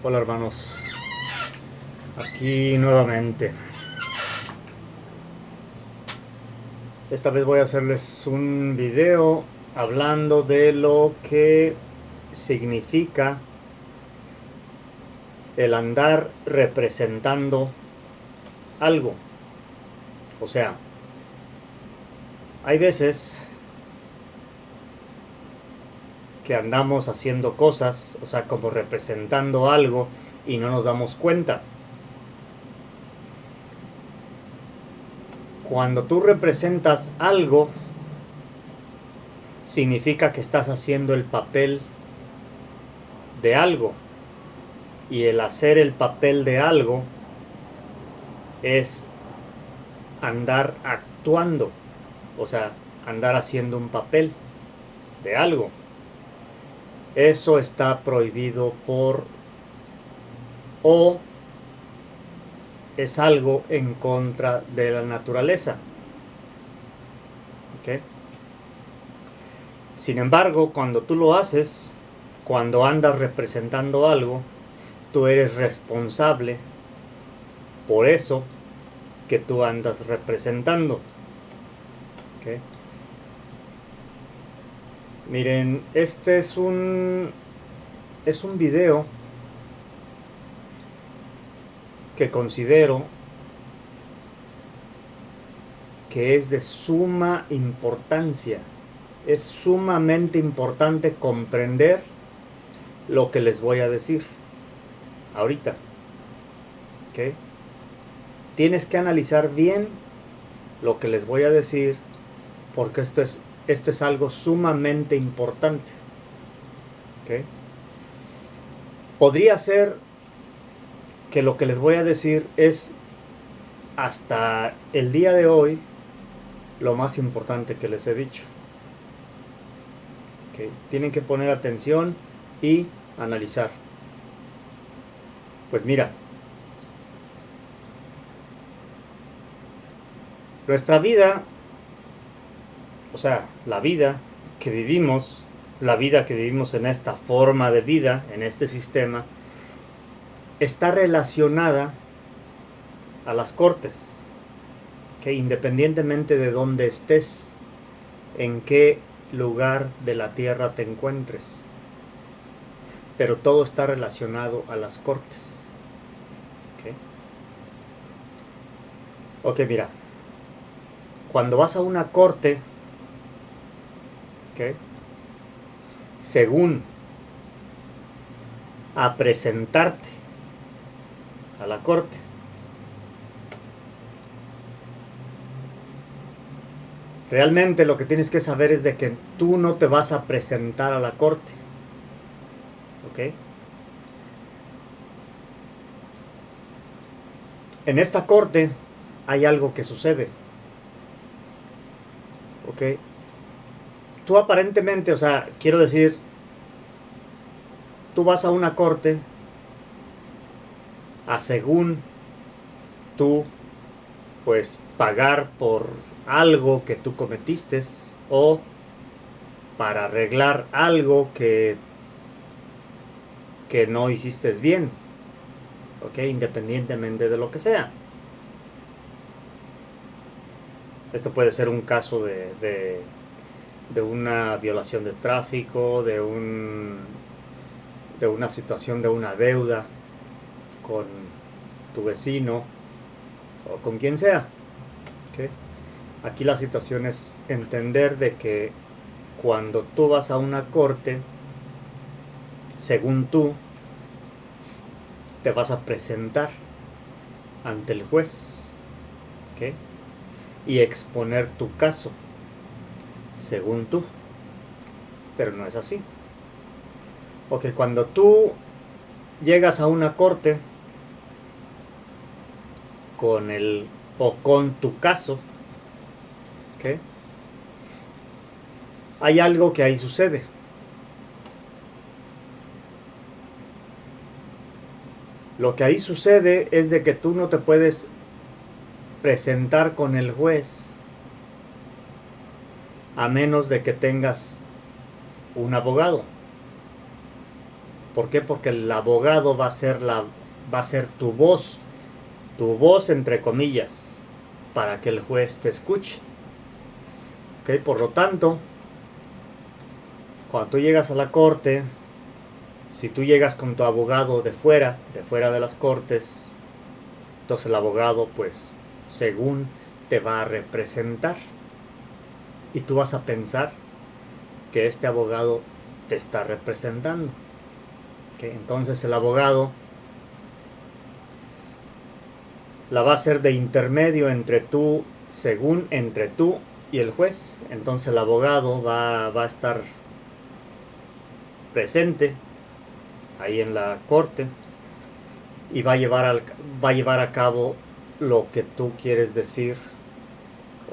Hola hermanos, aquí nuevamente. Esta vez voy a hacerles un video hablando de lo que significa el andar representando algo. O sea, hay veces que andamos haciendo cosas, o sea, como representando algo y no nos damos cuenta. Cuando tú representas algo, significa que estás haciendo el papel de algo. Y el hacer el papel de algo es andar actuando, o sea, andar haciendo un papel de algo. Eso está prohibido o es algo en contra de la naturaleza. ¿Okay? Sin embargo, cuando tú lo haces, cuando andas representando algo, tú eres responsable por eso que tú andas representando. ¿Okay? Miren, este es un video que considero que es de suma importancia. Es sumamente importante comprender lo que les voy a decir ahorita. ¿Okay? Tienes que analizar bien lo que les voy a decir porque esto es algo sumamente importante. ¿Okay? Podría ser que lo que les voy a decir es hasta el día de hoy lo más importante que les he dicho. ¿Okay? Tienen que poner atención y analizar. Pues mira, nuestra vida, o sea, la vida que vivimos en esta forma de vida, en este sistema, está relacionada a las cortes, que independientemente de dónde estés, en qué lugar de la tierra te encuentres, pero todo está relacionado a las cortes. Ok, mira, cuando vas a una corte, ¿okay? Según a presentarte a la corte, realmente lo que tienes que saber es de que tú no te vas a presentar a la corte. ¿Ok? En esta corte hay algo que sucede. ¿Ok? Tú aparentemente, o sea, quiero decir, tú vas a una corte a según tú, pues, pagar por algo que tú cometiste o para arreglar algo que no hiciste bien. ¿Ok? Independientemente de lo que sea. Esto puede ser un caso de una violación de tráfico, de una situación de una deuda con tu vecino o con quien sea. ¿Okay? Aquí la situación es entender de que cuando tú vas a una corte, según tú, te vas a presentar ante el juez. ¿Okay? Y exponer tu caso, según tú. Pero no es así. Ok, cuando tú llegas a una corte con tu caso, ¿okay? Hay algo que ahí sucede. Lo que ahí sucede es de que tú no te puedes presentar con el juez a menos de que tengas un abogado. ¿Por qué? Porque el abogado va a ser tu voz entre comillas, para que el juez te escuche. ¿Okay? Por lo tanto, cuando tú llegas a la corte, si tú llegas con tu abogado de fuera de las cortes, entonces el abogado, pues, según te va a representar. Y tú vas a pensar que este abogado te está representando. ¿Okay? Entonces el abogado la va a hacer de intermedio entre tú, según entre tú y el juez. Entonces el abogado va a estar presente ahí en la corte y va a llevar a cabo lo que tú quieres decir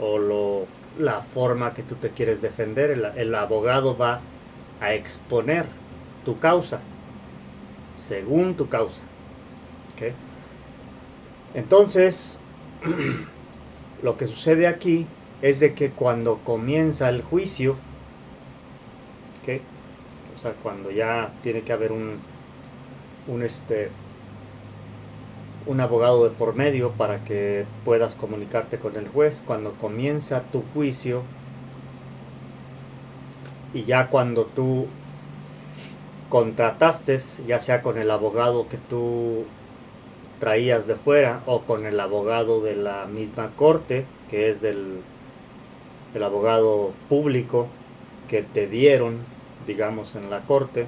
o la forma que tú te quieres defender. El abogado va a exponer tu causa según tu causa. ¿Okay? Entonces, lo que sucede aquí es de que cuando comienza el juicio, ¿okay? O sea, cuando ya tiene que haber un abogado de por medio para que puedas comunicarte con el juez, cuando comienza tu juicio y ya cuando tú contrataste, ya sea con el abogado que tú traías de fuera o con el abogado de la misma corte, que es del abogado público que te dieron, digamos, en la corte,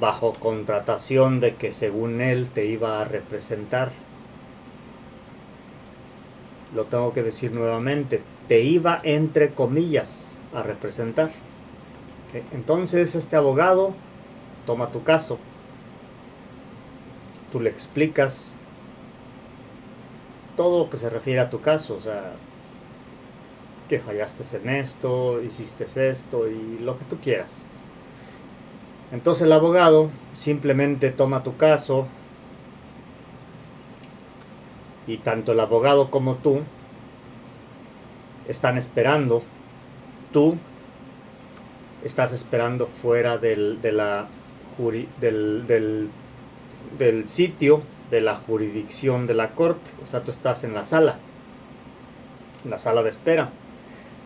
bajo contratación de que según él te iba a representar. Lo tengo que decir nuevamente, te iba entre comillas a representar. ¿Okay? Entonces este abogado toma tu caso, tú le explicas todo lo que se refiere a tu caso, o sea, que fallaste en esto, hiciste esto y lo que tú quieras. Entonces el abogado simplemente toma tu caso y tanto el abogado como tú están esperando, tú estás esperando fuera del sitio de la jurisdicción de la corte, o sea, tú estás en la sala de espera.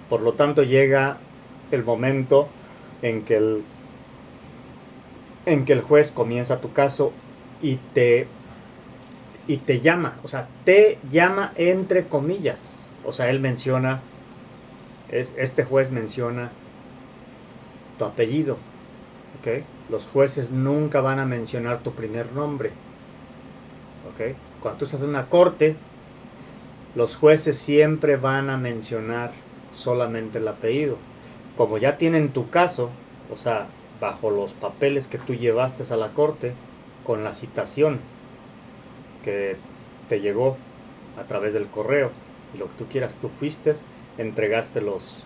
Por lo tanto, llega el momento en que el juez comienza tu caso y te llama, o sea, te llama entre comillas. O sea, él menciona, este juez menciona tu apellido. ¿Okay? Los jueces nunca van a mencionar tu primer nombre. ¿Okay? Cuando tú estás en una corte, los jueces siempre van a mencionar solamente el apellido. Como ya tienen tu caso, o sea, bajo los papeles que tú llevaste a la corte, con la citación que te llegó a través del correo, y lo que tú quieras, tú fuiste, entregaste los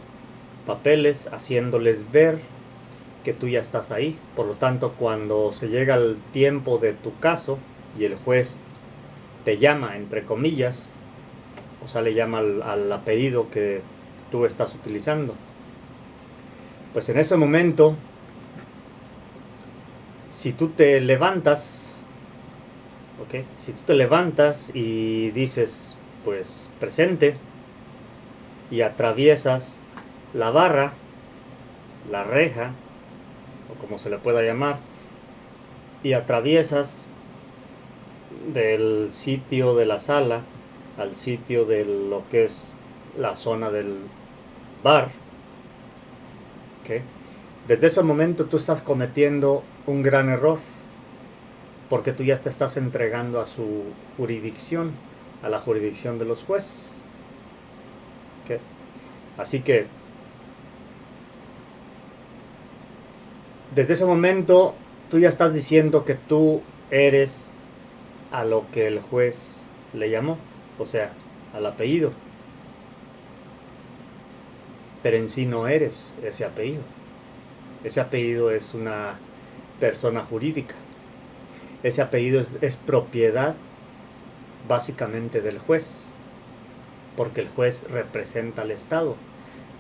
papeles, haciéndoles ver que tú ya estás ahí. Por lo tanto, cuando se llega el tiempo de tu caso y el juez te llama, entre comillas, o sea, le llama al apellido que tú estás utilizando, pues en ese momento, si tú te levantas, ¿okay? Si tú te levantas y dices, pues, presente, y atraviesas la barra, la reja, o como se le pueda llamar, y atraviesas del sitio de la sala al sitio de lo que es la zona del bar, ¿okay? Desde ese momento tú estás cometiendo un gran error, porque tú ya te estás entregando a su jurisdicción, a la jurisdicción de los jueces. ¿Okay? Así que desde ese momento tú ya estás diciendo que tú eres a lo que el juez le llamó, o sea, al apellido. Pero en sí no eres ese apellido. Ese apellido es una persona jurídica. Ese apellido es propiedad básicamente del juez, porque el juez representa al Estado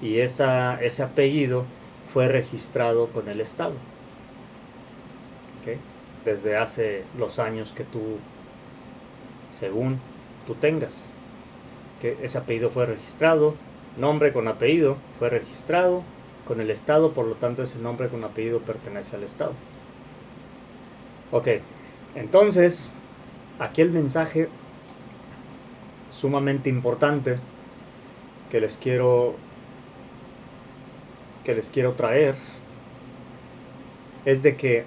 y ese apellido fue registrado con el Estado. ¿ok? Desde hace los años que tú, según tú tengas, que ese apellido fue registrado, nombre con apellido fue registrado con el Estado, por lo tanto ese nombre con apellido pertenece al Estado. Ok, entonces aquí el mensaje sumamente importante que les quiero traer es de que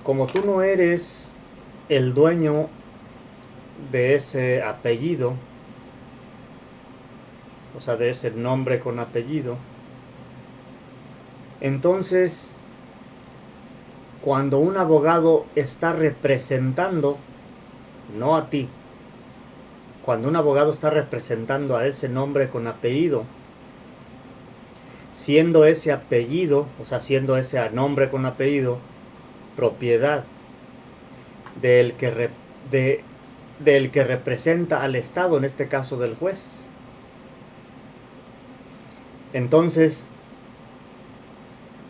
como tú no eres el dueño de ese apellido, o sea, de ese nombre con apellido, entonces cuando un abogado está representando, no a ti, cuando un abogado está representando a ese nombre con apellido, siendo ese apellido, o sea, siendo ese nombre con apellido, propiedad del que, del que representa al Estado, en este caso del juez. Entonces,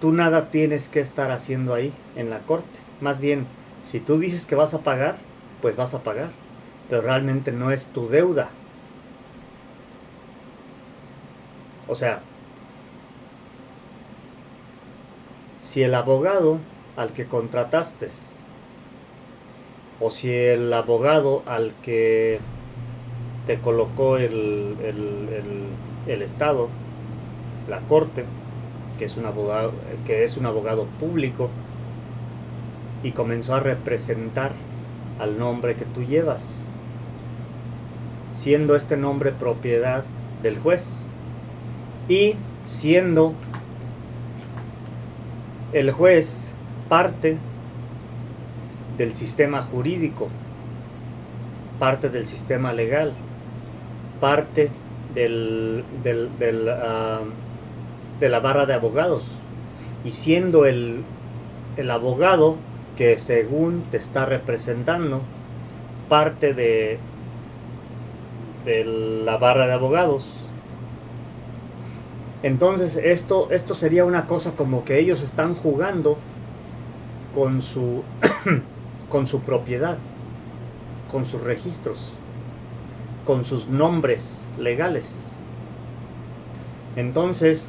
tú nada tienes que estar haciendo ahí en la corte. Más bien, si tú dices que vas a pagar, pues vas a pagar. Pero realmente no es tu deuda. O sea, si el abogado al que contrataste, o si el abogado al que te colocó el Estado, la corte, que es un abogado público, y comenzó a representar al nombre que tú llevas, siendo este nombre propiedad del juez y siendo el juez parte del sistema jurídico, parte del sistema legal, parte de la barra de abogados, y siendo el abogado que según te está representando parte de la barra de abogados, entonces esto sería una cosa como que ellos están jugando con su con su propiedad, con sus registros, con sus nombres legales. Entonces,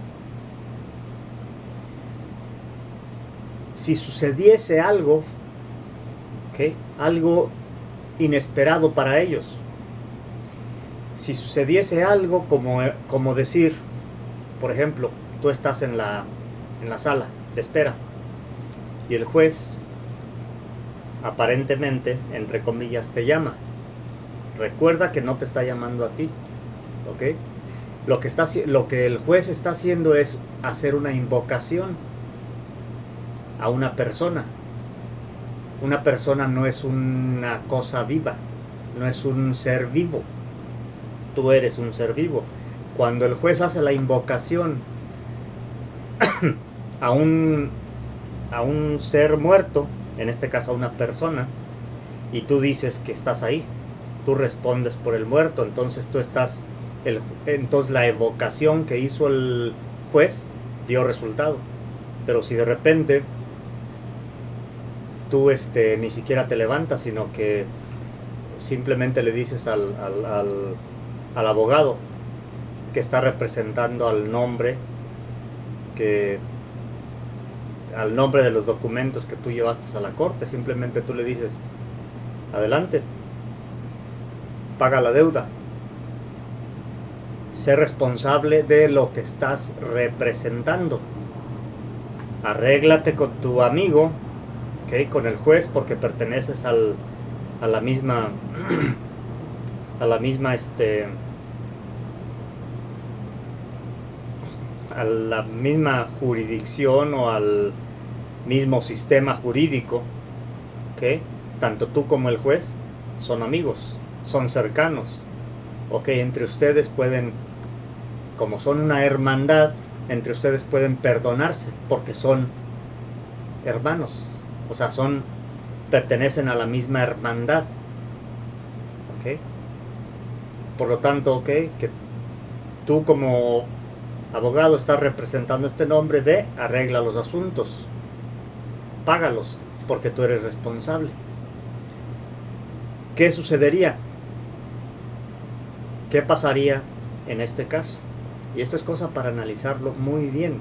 si sucediese algo, ¿okay?, algo inesperado para ellos, si sucediese algo como decir, por ejemplo, tú estás en la sala de espera y el juez aparentemente, entre comillas, te llama. Recuerda que no te está llamando a ti, ¿ok? Lo que el juez está haciendo es hacer una invocación a una persona. Una persona no es una cosa viva, no es un ser vivo. Tú eres un ser vivo. Cuando el juez hace la invocación a un ser muerto, en este caso a una persona, y tú dices que estás ahí, tú respondes por el muerto, entonces tú estás, entonces la evocación que hizo el juez dio resultado. Pero si de repente tú ni siquiera te levantas, sino que simplemente le dices al abogado que está representando al nombre de los documentos que tú llevaste a la corte, simplemente tú le dices, adelante, paga la deuda, sé responsable de lo que estás representando, arréglate con tu amigo, ¿okay?, con el juez, porque perteneces a la misma a la misma jurisdicción o al mismo sistema jurídico, ¿ok? Tanto tú como el juez son amigos, son cercanos, ¿ok? Entre ustedes pueden, como son una hermandad, entre ustedes pueden perdonarse porque son hermanos, o sea, pertenecen a la misma hermandad, ¿ok? Por lo tanto, ¿ok?, que tú como abogado, estás representando este nombre, ve, arregla los asuntos, págalos, porque tú eres responsable. ¿Qué sucedería? ¿Qué pasaría en este caso? Y esto es cosa para analizarlo muy bien.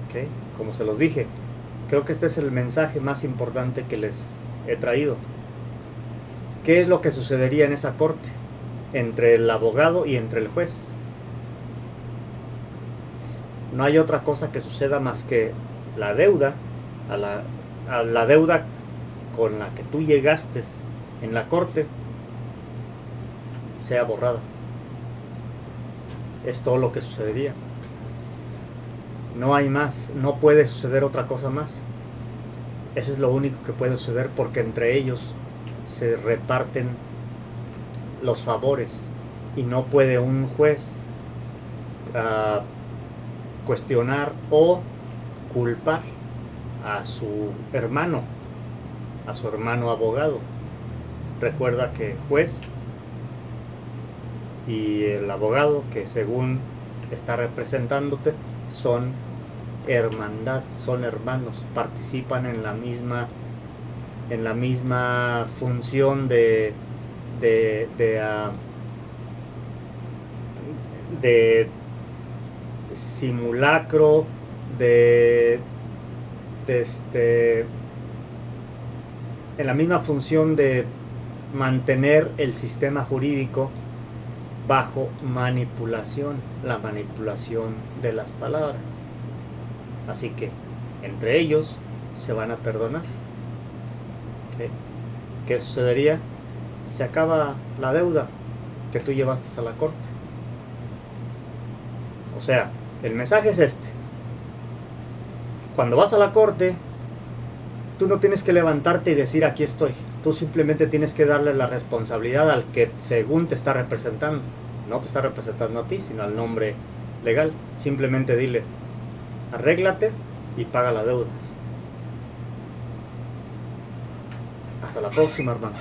¿Okay? Como se los dije, creo que este es el mensaje más importante que les he traído. ¿Qué es lo que sucedería en esa corte? Entre el abogado y entre el juez. No hay otra cosa que suceda más que la deuda, a la deuda con la que tú llegaste en la corte, sea borrada. Es todo lo que sucedería. No hay más, no puede suceder otra cosa más. Eso es lo único que puede suceder, porque entre ellos se reparten los favores y no puede un juez cuestionar o culpar a su hermano abogado. Recuerda que juez y el abogado, que según está representándote, son hermandad, son hermanos, participan en la misma función de simulacro, en la misma función de mantener el sistema jurídico bajo manipulación, la manipulación de las palabras. Así que entre ellos se van a perdonar. ¿Okay? ¿Qué sucedería? Se acaba la deuda que tú llevaste a la corte. O sea, el mensaje es este: cuando vas a la corte, tú no tienes que levantarte y decir aquí estoy. Tú simplemente tienes que darle la responsabilidad al que según te está representando. No te está representando a ti, sino al nombre legal. Simplemente dile, arréglate y paga la deuda. Hasta la próxima, hermano.